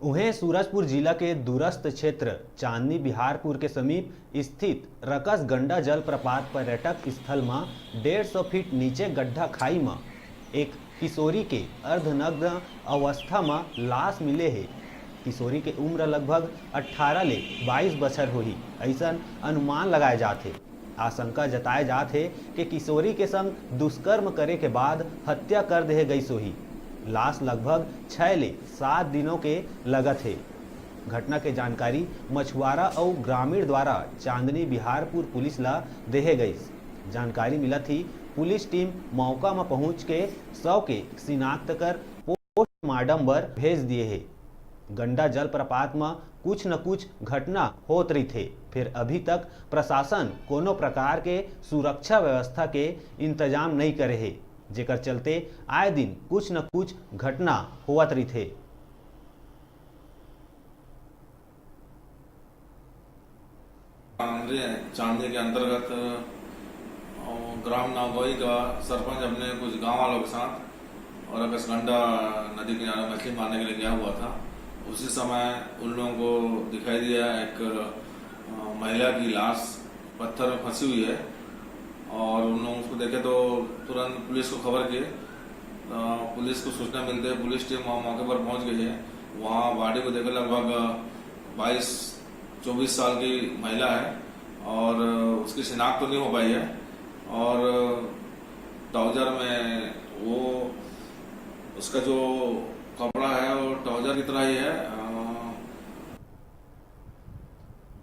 उन्हें सूरजपुर जिला के दूरस्थ क्षेत्र चांदनी बिहारपुर के समीप स्थित रकस गंडा जल प्रपात पर्यटक स्थल में 150 फीट नीचे गड्ढा खाई में एक किशोरी के अर्धनग्न अवस्था में लाश मिले है। किशोरी के उम्र लगभग 18 ले 22 बछर होही ऐसा अनुमान लगाए जाते। आशंका जताए जाते कि किशोरी के संग दुष्कर्म करे के बाद हत्या कर दे गई सोही। लाश लगभग 6 ले 7 दिनों के लगत है। घटना के जानकारी मछुआरा और ग्रामीण द्वारा चांदनी बिहारपुर पुलिस ला देहे गई। जानकारी मिला थी, पुलिस टीम मौका में पहुंच के शव के शिनाख्त कर पोस्टमार्टम पर भेज दिए है। गंडा जल प्रपात में कुछ न कुछ घटना होत रही थे, फिर अभी तक प्रशासन कोनो प्रकार के सुरक्षा व्यवस्था के इंतजाम नहीं करे है, जेकर चलते आए दिन कुछ न कुछ घटना होवत रही थे। चांदनी के अंतर्गत ग्राम नागोई का सरपंच अपने कुछ गांव वालों के साथ और रकसगंडा नदी किनारे मछली मारने के लिए गया हुआ था। उसी समय उन लोगों को दिखाई दिया एक महिला की लाश पत्थर में फंसी हुई है और उन लोगों उसको देखे तो तुरंत पुलिस को खबर किए। पुलिस को सूचना मिलते पुलिस टीम मौके पर पहुंच गई है। वहाँ बॉडी को देखे लगभग 22-24 साल की महिला है और उसकी शिनाख्त तो नहीं हो पाई है और ट्राउजर में वो उसका जो कपड़ा है वो ट्राउजर की तरह ही है।